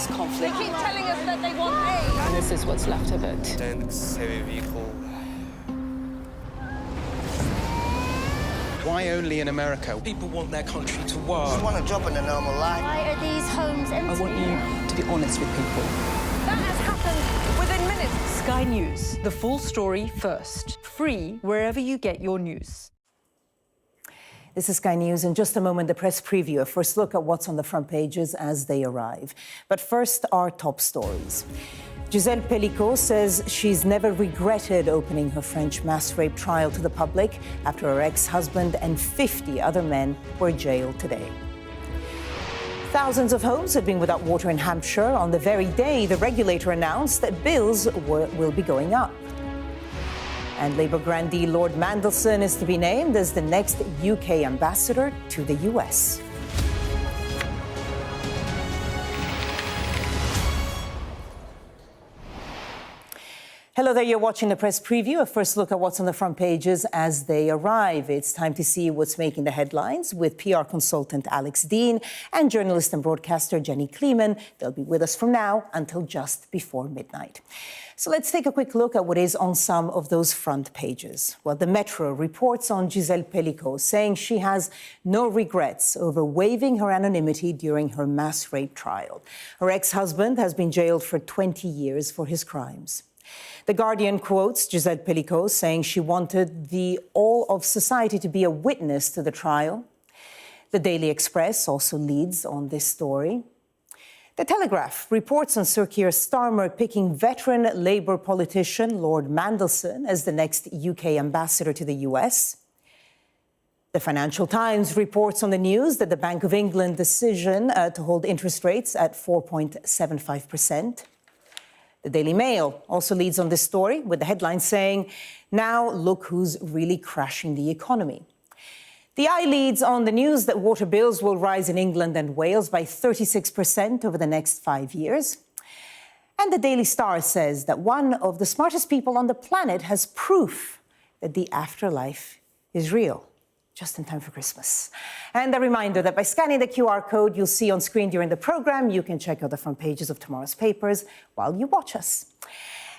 this conflict. They keep telling us that they want aid. And this is what's left of it. Heavy vehicle. Why only in America? People want their country to work. Just want a job in a normal life. Why are these homes empty? I want you to be honest with people. That has happened within minutes. Sky News, the full story first. Free wherever you get your news. This is Sky News. In just a moment, the press preview. A first look at what's on the front pages as they arrive. But first, our top stories. Gisèle Pelicot says she's never regretted opening her French mass rape trial to the public after her ex-husband and 50 other men were jailed today. Thousands of homes have been without water in Hampshire on the very day the regulator announced that bills will be going up. And Labour grandee Lord Mandelson is to be named as the next UK ambassador to the US. Hello there, you're watching the press preview. A first look at what's on the front pages as they arrive. It's time to see what's making the headlines with PR consultant Alex Deane and journalist and broadcaster Jenny Kleeman. They'll be with us from now until just before midnight. So let's take a quick look at what is on some of those front pages. Well, the Metro reports on Gisèle Pelicot saying she has no regrets over waiving her anonymity during her mass rape trial. Her ex-husband has been jailed for 20 years for his crimes. The Guardian quotes Gisèle Pelicot saying she wanted all of society to be a witness to the trial. The Daily Express also leads on this story. The Telegraph reports on Sir Keir Starmer picking veteran Labour politician Lord Mandelson as the next UK ambassador to the US. The Financial Times reports on the news that the Bank of England decision to hold interest rates at 4.75%. The Daily Mail also leads on this story with the headline saying, "Now look who's really crashing the economy." The Eye leads on the news that water bills will rise in England and Wales by 36% over the next 5 years. And the Daily Star says that one of the smartest people on the planet has proof that the afterlife is real. Just in time for Christmas. And a reminder that by scanning the QR code you'll see on screen during the program, you can check out the front pages of tomorrow's papers while you watch us.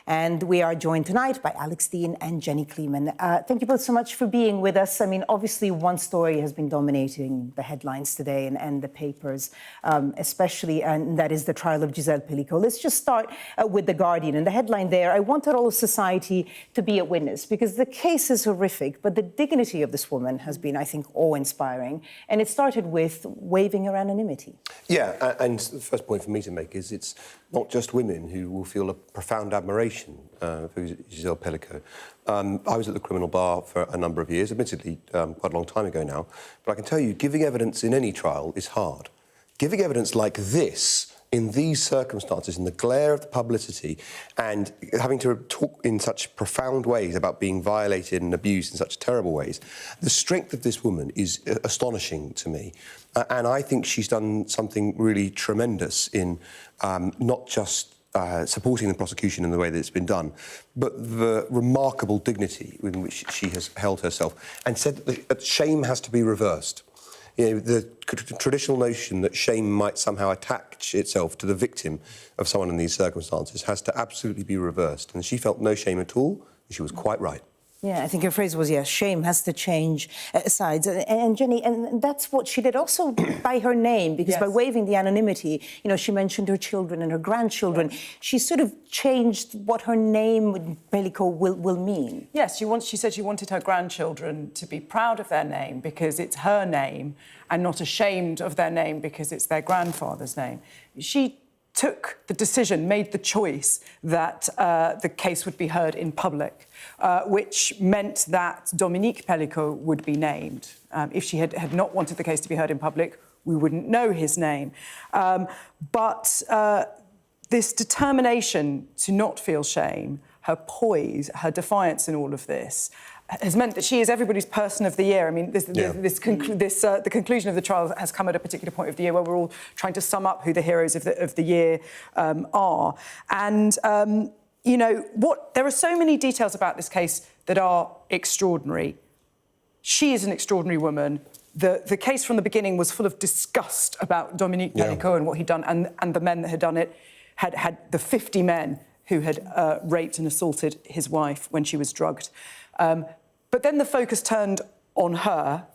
And we are joined tonight by Alex Deane and Jenny Kleeman. Thank you both so much for being with us. I mean, obviously, one story has been dominating the headlines today and the papers, especially, and that is the trial of Gisèle Pelicot. Let's just start with The Guardian. And the headline there, "I wanted all of society to be a witness," because the case is horrific, but the dignity of this woman has been, I think, awe-inspiring. And it started with waiving her anonymity. Yeah, and the first point for me to make is it's not just women who will feel a profound admiration for Gisèle Pelicot. I was at the criminal bar for a number of years, admittedly quite a long time ago now, but I can tell you giving evidence in any trial is hard. Giving evidence like this, in these circumstances, in the glare of the publicity, and having to talk in such profound ways about being violated and abused in such terrible ways, the strength of this woman is astonishing to me. And I think she's done something really tremendous in not just supporting the prosecution in the way that it's been done, but the remarkable dignity with which she has held herself and said that shame has to be reversed. You know, the traditional notion that shame might somehow attach itself to the victim of someone in these circumstances has to absolutely be reversed. And she felt no shame at all, and she was quite right. Yeah, I think your phrase was, yes, shame has to change sides. And Jenny, and that's what she did also by her name, because by waiving the anonymity, you know, she mentioned her children and her grandchildren. Yes. She sort of changed what her name, Pelicot, will mean. Yes, she said she wanted her grandchildren to be proud of their name because it's her name and not ashamed of their name because it's their grandfather's name. She took the decision, made the choice that the case would be heard in public, which meant that Dominique Pelicot would be named. If she had not wanted the case to be heard in public, we wouldn't know his name. But this determination to not feel shame, her poise, her defiance in all of this, has meant that she is everybody's person of the year. I mean, the conclusion of the trial has come at a particular point of the year where we're all trying to sum up who the heroes of the year are. And, you know, there are so many details about this case that are extraordinary. She is an extraordinary woman. the case from the beginning was full of disgust about Dominique Pellicot and what he'd done, and the men that had done it had the 50 men who had raped and assaulted his wife when she was drugged. But then the focus turned on her.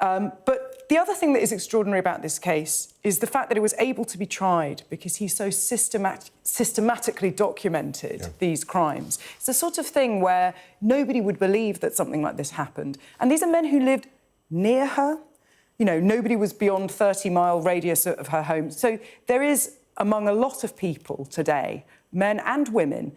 But the other thing that is extraordinary about this case is the fact that it was able to be tried because he so systematically documented these crimes. It's the sort of thing where nobody would believe that something like this happened. And these are men who lived near her. You know, nobody was beyond 30-mile radius of her home. So there is, among a lot of people today, men and women,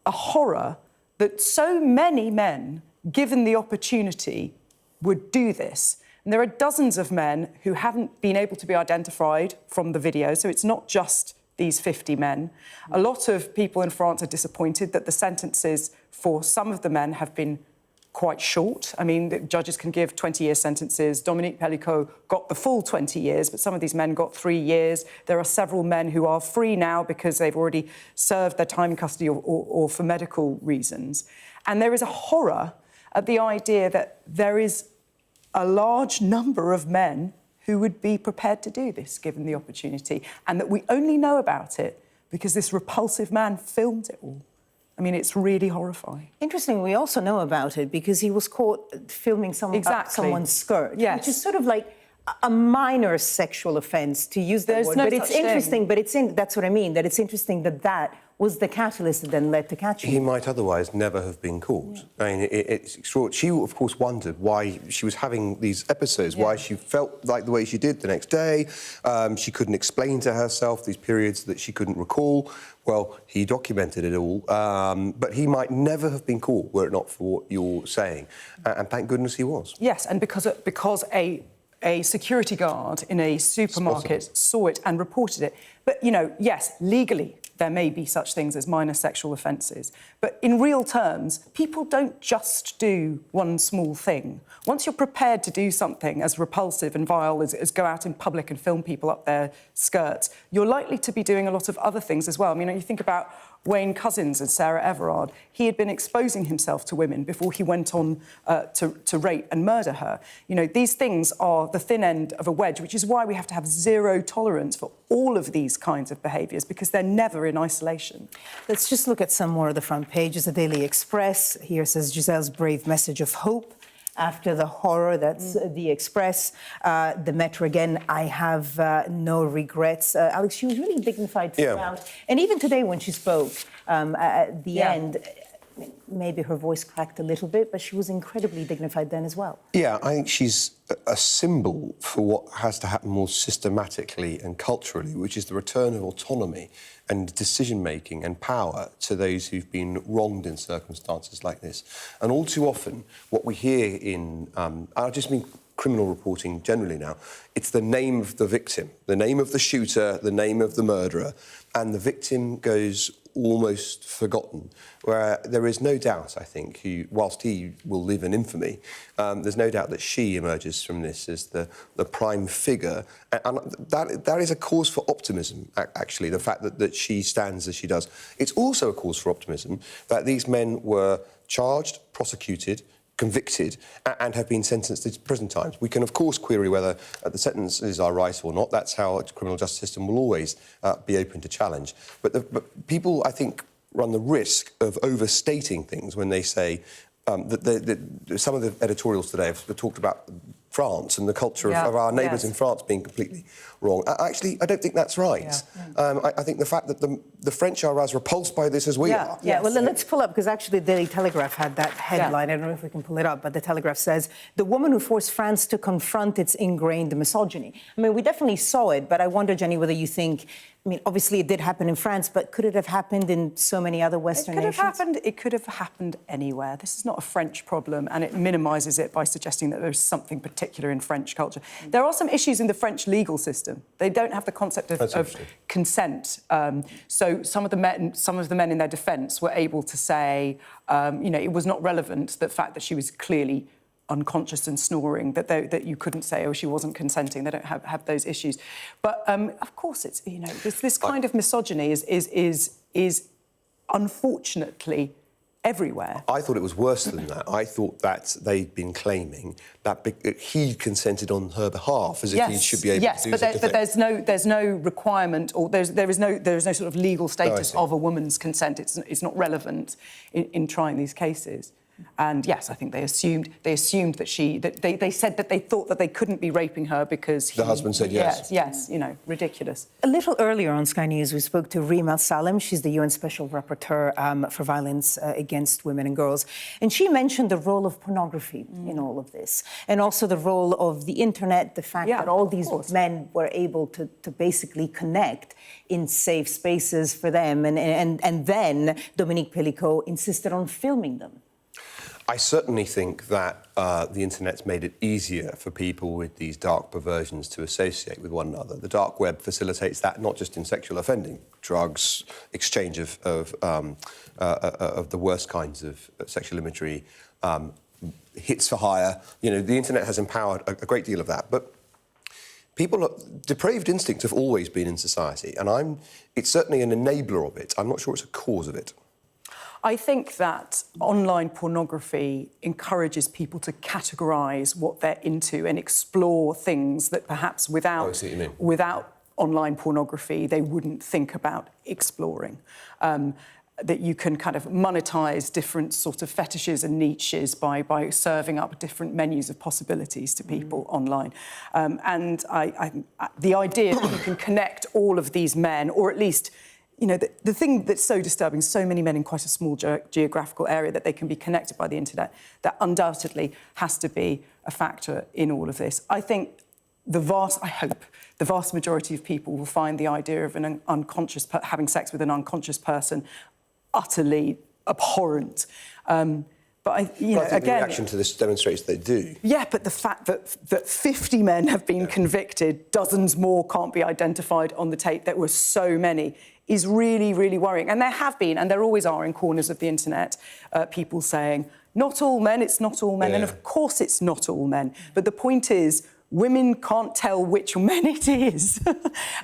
a horror that so many men, given the opportunity, would do this. And there are dozens of men who haven't been able to be identified from the video, so it's not just these 50 men. A lot of people in France are disappointed that the sentences for some of the men have been quite short. I mean, the judges can give 20-year sentences. Dominique Pellicot got the full 20 years, but some of these men got 3 years. There are several men who are free now because they've already served their time in custody or for medical reasons. And there is a horror at the idea that there is a large number of men who would be prepared to do this, given the opportunity, and that we only know about it because this repulsive man filmed it all. I mean, it's really horrifying. Interesting, we also know about it because he was caught filming someone's skirt, which is sort of like a minor sexual offence, to use that word. No but it's interesting, that's what I mean, that it's interesting that that was the catalyst that then led to catching him. He might otherwise never have been caught. I mean, it's extraordinary. She, of course, wondered why she was having these episodes, why she felt like the way she did the next day. She couldn't explain to herself these periods that she couldn't recall. Well, he documented it all, but he might never have been caught were it not for what you're saying. And thank goodness he was. Yes, and because a security guard in a supermarket saw it and reported it. But, you know, yes, legally, there may be such things as minor sexual offences. But in real terms, people don't just do one small thing. Once you're prepared to do something as repulsive and vile as go out in public and film people up their skirts, you're likely to be doing a lot of other things as well. I mean, you think about Wayne Couzens and Sarah Everard. He had been exposing himself to women before he went on to rape and murder her. You know, these things are the thin end of a wedge, which is why we have to have zero tolerance for all of these kinds of behaviours, because they're never in isolation. Let's just look at some more of the front pages. The Daily Express here says Giselle's brave message of hope after the horror. That's the Express. The Metro again, I have no regrets. Alex, she was really dignified throughout. And even today when she spoke at the end, maybe her voice cracked a little bit, but she was incredibly dignified then as well. Yeah, I think she's a symbol for what has to happen more systematically and culturally, which is the return of autonomy and decision-making and power to those who've been wronged in circumstances like this. And all too often, what we hear in... I just mean criminal reporting generally now, it's the name of the victim, the name of the shooter, the name of the murderer, and the victim goes almost forgotten, where there is no doubt, I think, whilst he will live in infamy, there's no doubt that she emerges from this as the prime figure. And that is a cause for optimism, actually, the fact that she stands as she does. It's also a cause for optimism that these men were charged, prosecuted, convicted and have been sentenced to prison times. We can, of course, query whether the sentences are right or not. That's how a criminal justice system will always be open to challenge. But people, I think, run the risk of overstating things when they say that some of the editorials today have talked about France and the culture of our neighbours in France being completely wrong. Actually, I don't think that's right. I think the fact that the French are as repulsed by this as we are. Well, then let's pull up, because actually the Daily Telegraph had that headline. I don't know if we can pull it up, but the Telegraph says, the woman who forced France to confront its ingrained misogyny. I mean, we definitely saw it, but I wonder, Jenny, whether you think... I mean, obviously it did happen in France, but could it have happened in so many other Western nations? It could have happened anywhere. This is not a French problem, and it minimises it by suggesting that there's something particular in French culture. There are some issues in the French legal system. They don't have the concept of consent. So some of the men in their defence were able to say, you know, it was not relevant, the fact that she was clearly unconscious and snoring, that you couldn't say, oh, she wasn't consenting. They don't have those issues. But of course, it's, you know, this kind of misogyny is unfortunately everywhere. I thought it was worse than that. I thought that they'd been claiming that he consented on her behalf, as if he should be able to do such a thing. But there's no requirement, or there is no sort of legal status of a woman's consent. It's not relevant in trying these cases. And yes, I think they assumed that they said that they thought that they couldn't be raping her because the husband said yes. Yes, you know, ridiculous. A little earlier on Sky News, we spoke to Reem Al-Salem. She's the UN Special Rapporteur for Violence Against Women and Girls. And she mentioned the role of pornography in all of this, and also the role of the internet, the fact that all these men were able to basically connect in safe spaces for them. And then Dominique Pellicot insisted on filming them. I certainly think that the internet's made it easier for people with these dark perversions to associate with one another. The dark web facilitates that, not just in sexual offending, drugs, exchange of the worst kinds of sexual imagery, hits for hire. You know, the internet has empowered a great deal of that. But depraved instincts have always been in society, and it's certainly an enabler of it. I'm not sure it's a cause of it. I think that online pornography encourages people to categorise what they're into and explore things that perhaps without online pornography they wouldn't think about exploring. That you can kind of monetise different sort of fetishes and niches by serving up different menus of possibilities to people online. And the idea that you can connect all of these men, or at least, you know, the thing that's so disturbing, so many men in quite a small geographical area, that they can be connected by the internet, that undoubtedly has to be a factor in all of this. I think I hope the vast majority of people will find the idea of an unconscious, having sex with an unconscious person utterly abhorrent. But I think again, the reaction to this demonstrates they do. Yeah, but the fact that 50 men have been convicted, dozens more can't be identified on the tape, there were so many, is really, really worrying. And there have been, and there always are in corners of the internet, people saying, not all men, it's not all men. And of course it's not all men. But the point is, women can't tell which men it is.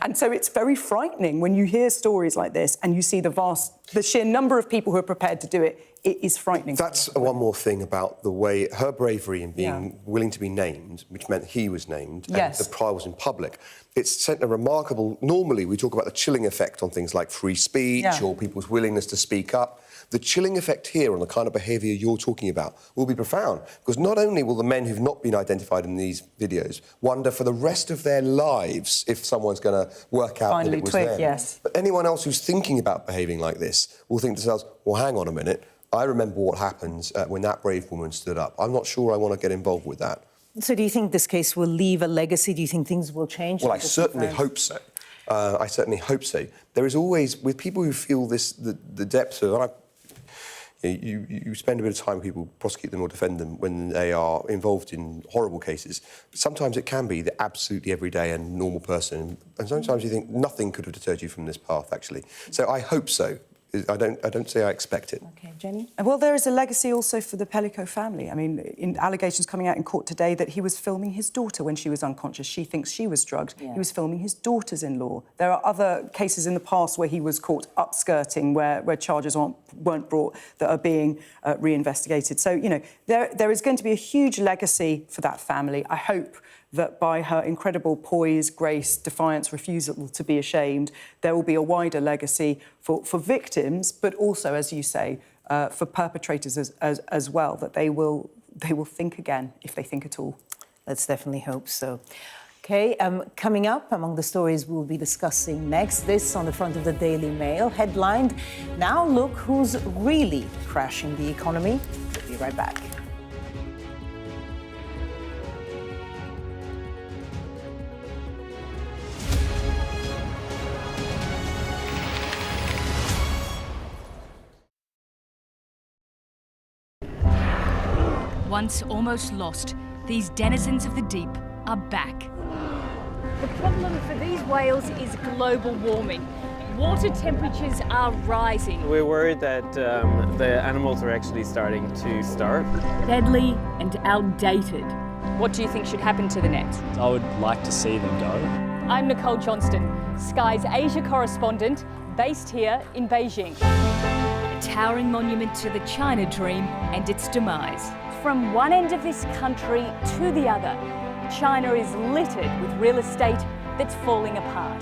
And so it's very frightening when you hear stories like this and you see the sheer number of people who are prepared to do it. It is frightening. That's one more thing about the way her bravery in being willing to be named, which meant he was named, and the trial was in public. It's sent a remarkable... Normally, we talk about the chilling effect on things like free speech or people's willingness to speak up. The chilling effect here on the kind of behaviour you're talking about will be profound, because not only will the men who've not been identified in these videos wonder for the rest of their lives if someone's going to work out that it was them, but anyone else who's thinking about behaving like this will think to themselves, well, hang on a minute, I remember what happened when that brave woman stood up. I'm not sure I want to get involved with that. So do you think this case will leave a legacy? Do you think things will change? Well, I certainly hope so. I certainly hope so. There is always, with people who feel this, the depths of... You spend a bit of time with people, prosecute them or defend them when they are involved in horrible cases. But sometimes it can be the absolutely everyday and normal person. And sometimes you think nothing could have deterred you from this path, actually. So I hope so. I don't say I expect it. OK, Jenny? Well, there is a legacy also for the Pellicot family. I mean, in allegations coming out in court today that he was filming his daughter when she was unconscious. She thinks she was drugged. Yeah. He was filming his daughters-in-law. There are other cases in the past where he was caught upskirting, where charges weren't brought, that are being reinvestigated. So, you know, there is going to be a huge legacy for that family. I hope that by her incredible poise, grace, defiance, refusal to be ashamed, there will be a wider legacy for victims, but also, as you say, for perpetrators as well, that they will think again, if they think at all. Let's definitely hope so. OK, coming up, among the stories we'll be discussing next, this on the front of the Daily Mail, headlined, "Now look who's really crashing the economy." We'll be right back. Once almost lost, these denizens of the deep are back. The problem for these whales is global warming. Water temperatures are rising. We're worried that the animals are actually starting to starve. Deadly and outdated. What do you think should happen to the net? I would like to see them go. I'm Nicole Johnston, Sky's Asia correspondent, based here in Beijing. a towering monument to the China dream and its demise. From one end of this country to the other, China is littered with real estate that's falling apart.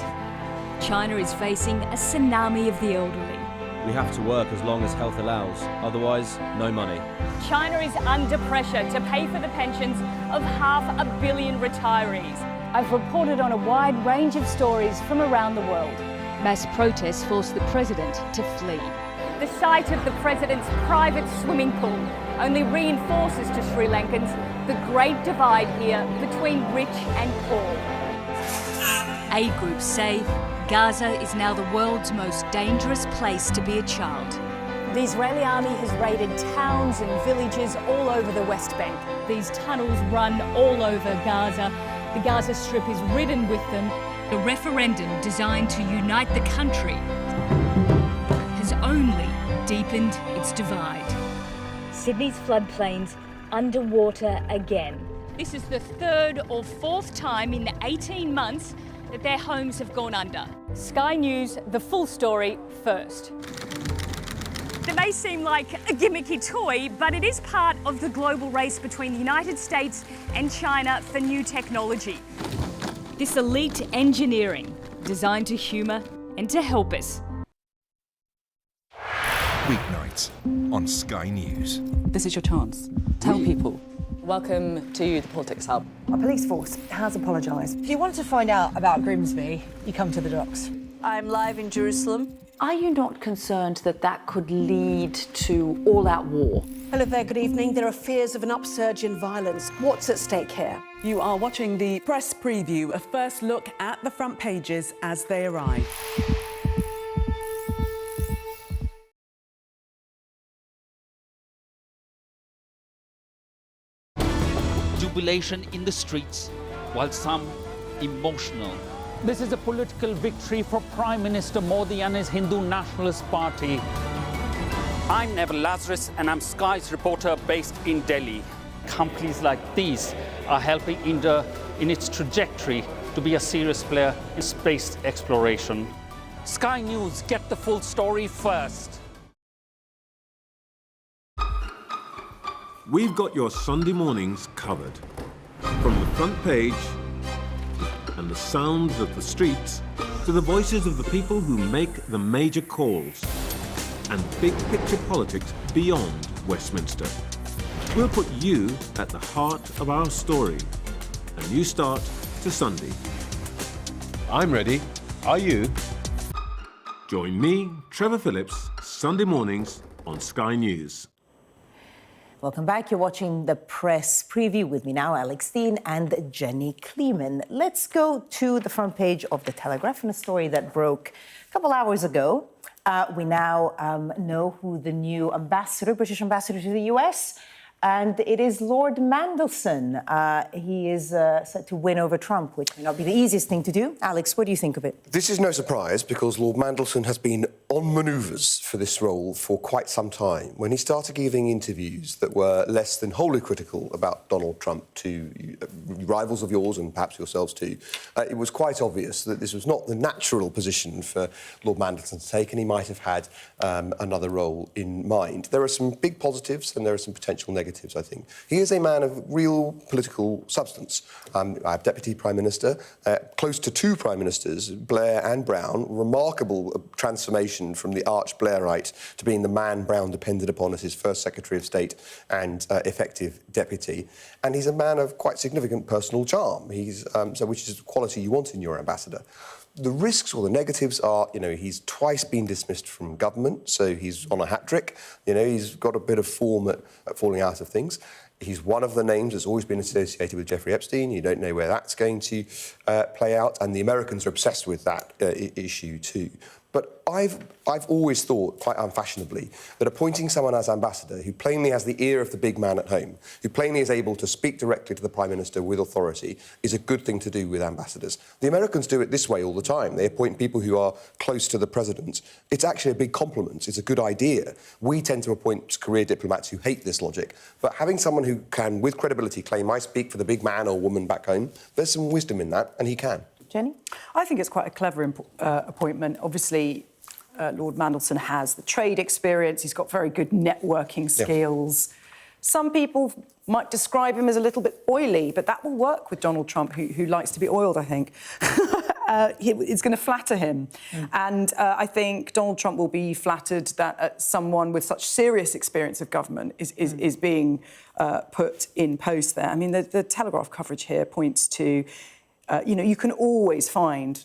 China is facing a tsunami of the elderly. We have to work as long as health allows, otherwise, no money. China is under pressure to pay for the pensions of 500 million retirees. I've reported on a wide range of stories from around the world. Mass protests forced the president to flee. The sight of the president's private swimming pool only reinforces to Sri Lankans the great divide here between rich and poor. Aid groups say Gaza is now the world's most dangerous place to be a child. The Israeli army has raided towns and villages all over the West Bank. These tunnels run all over Gaza. The Gaza Strip is ridden with them. The referendum designed to unite the country has only deepened its divide. Sydney's floodplains underwater again. This is the third or fourth time in the 18 months that their homes have gone under. Sky News, the full story first. It may seem like a gimmicky toy, but it is part of the global race between the United States and China for new technology. This elite engineering designed to humour and to help us. Weeknights on Sky News. This is your chance. Tell people. Welcome to the Politics Hub. Our police force has apologised. If you wanted to find out about Grimsby, you come to the docks. I'm live in Jerusalem. Are you not concerned that that could lead to all-out war? Hello there, good evening. There are fears of an upsurge in violence. What's at stake here? You are watching the press preview, a first look at the front pages as they arrive. Jubilation in the streets, while some emotional. This is a political victory for Prime Minister Modi and his Hindu Nationalist Party. I'm Neville Lazarus and I'm Sky's reporter based in Delhi. Companies like these are helping India in its trajectory to be a serious player in space exploration. Sky News, get the full story first. We've got your Sunday mornings covered. From the front page and the sounds of the streets to the voices of the people who make the major calls and big picture politics beyond Westminster. We'll put you at the heart of our story. A new start to Sunday. I'm ready. Are you? Join me, Trevor Phillips, Sunday mornings on Sky News. Welcome back. You're watching the press preview with me now, Alex Deane and Jenny Kleeman. Let's go to the front page of The Telegraph and a story that broke a couple hours ago. We now know who the new British ambassador to the US, and it is Lord Mandelson. He is set to win over Trump, which may not be the easiest thing to do. Alex, what do you think of it? This is no surprise because Lord Mandelson has been on manoeuvres for this role for quite some time. When he started giving interviews that were less than wholly critical about Donald Trump to rivals of yours and perhaps yourselves too, it was quite obvious that this was not the natural position for Lord Mandelson to take, and he might have had another role in mind. There are some big positives and there are some potential negatives, I think. He is a man of real political substance. I have Deputy Prime Minister, close to two Prime Ministers, Blair and Brown, remarkable transformation from the arch-Blairite to being the man Brown depended upon as his first Secretary of State and effective deputy. And he's a man of quite significant personal charm, which is a quality you want in your ambassador. The risks or the negatives are, he's twice been dismissed from government, so he's on a hat-trick. He's got a bit of form at falling out of things. He's one of the names that's always been associated with Jeffrey Epstein. You don't know where that's going to play out, and the Americans are obsessed with that issue too. But I've always thought, quite unfashionably, that appointing someone as ambassador who plainly has the ear of the big man at home, who plainly is able to speak directly to the Prime Minister with authority, is a good thing to do with ambassadors. The Americans do it this way all the time. They appoint people who are close to the president. It's actually a big compliment. It's a good idea. We tend to appoint career diplomats who hate this logic. But having someone who can, with credibility, claim, I speak for the big man or woman back home, there's some wisdom in that, and he can. Jenny? I think it's quite a clever appointment. Obviously, Lord Mandelson has the trade experience. He's got very good networking skills. Yeah. Some people might describe him as a little bit oily, but that will work with Donald Trump, who likes to be oiled, I think. It's going to flatter him. And I think Donald Trump will be flattered that someone with such serious experience of government is being put in post there. I mean, the Telegraph coverage here points to, you can always find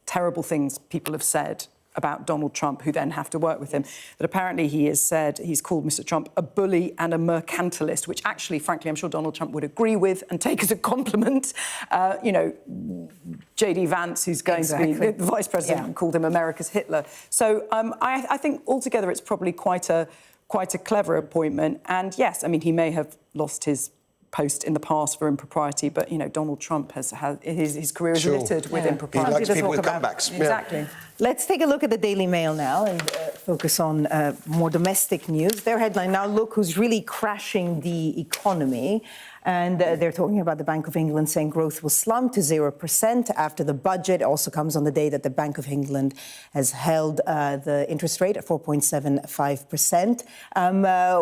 terrible things people have said about Donald Trump, who then have to work with him. But apparently he's called Mr. Trump a bully and a mercantilist, which actually, frankly, I'm sure Donald Trump would agree with and take as a compliment. J.D. Vance, who's going to be the vice president, called him America's Hitler. So I think altogether it's probably quite a clever appointment. And yes, I mean, he may have lost his post in the past for impropriety, but Donald Trump has his career is littered with impropriety. He likes people with comebacks. Exactly. Let's take a look at the Daily Mail now and focus on more domestic news. Their headline now: look who's really crashing the economy. And they're talking about the Bank of England saying growth will slump to 0% after the budget. It also comes on the day that the Bank of England has held the interest rate at 4.75%.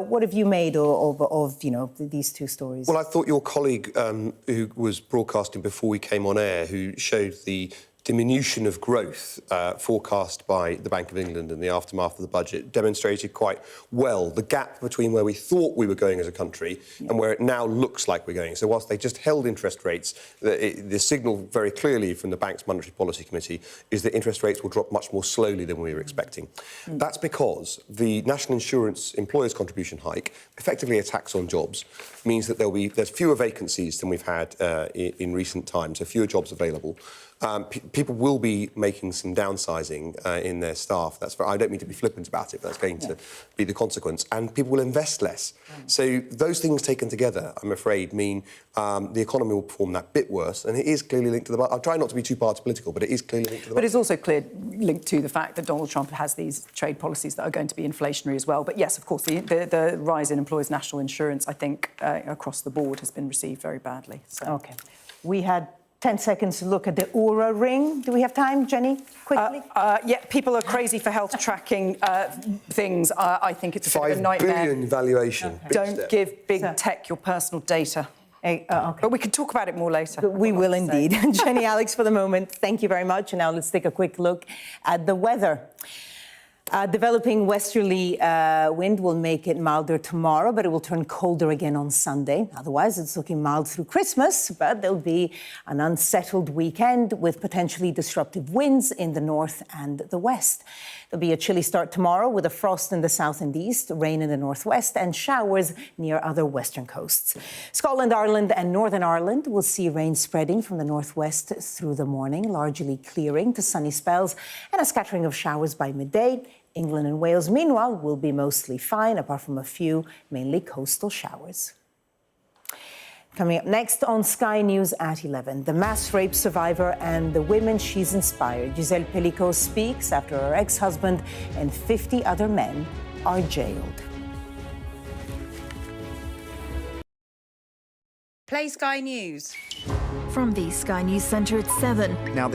What have you made of these two stories? Well, I thought your colleague who was broadcasting before we came on air, who showed the diminution of growth forecast by the Bank of England in the aftermath of the budget, demonstrated quite well the gap between where we thought we were going as a country and where it now looks like we're going. So whilst they just held interest rates, the signal very clearly from the bank's Monetary Policy Committee is that interest rates will drop much more slowly than we were expecting. That's because the National Insurance Employers' Contribution hike, effectively a tax on jobs, means that there's fewer vacancies than we've had in recent times, so fewer jobs available. People will be making some downsizing in their staff. I don't mean to be flippant about it, but that's going to be the consequence. And people will invest less. So those things taken together, I'm afraid, mean the economy will perform that bit worse. And it is clearly linked to the... I'll try not to be too party political, but it is clearly linked to the... But it's also linked to the fact that Donald Trump has these trade policies that are going to be inflationary as well. But yes, of course, the rise in employers' national insurance, I think, across the board has been received very badly. So. OK. We had 10 seconds to look at the Oura ring. Do we have time, Jenny? Quickly. Yeah, people are crazy for health tracking things. I think it's a bit of a nightmare. $5 billion valuation. Don't give big tech your personal data. Okay. But we can talk about it more later. We will indeed. Jenny, Alex, for the moment, thank you very much. And now let's take a quick look at the weather. Developing westerly wind will make it milder tomorrow, but it will turn colder again on Sunday. Otherwise, it's looking mild through Christmas, but there'll be an unsettled weekend with potentially disruptive winds in the north and the west. There'll be a chilly start tomorrow with a frost in the south and east, rain in the northwest, and showers near other western coasts. Scotland, Ireland, and Northern Ireland will see rain spreading from the northwest through the morning, largely clearing to sunny spells and a scattering of showers by midday. England and Wales, meanwhile, will be mostly fine, apart from a few mainly coastal showers. Coming up next on Sky News at 11, the mass rape survivor and the women she's inspired. Giselle Pellicot speaks after her ex-husband and 50 other men are jailed. Play Sky News. From the Sky News Centre at 7. Now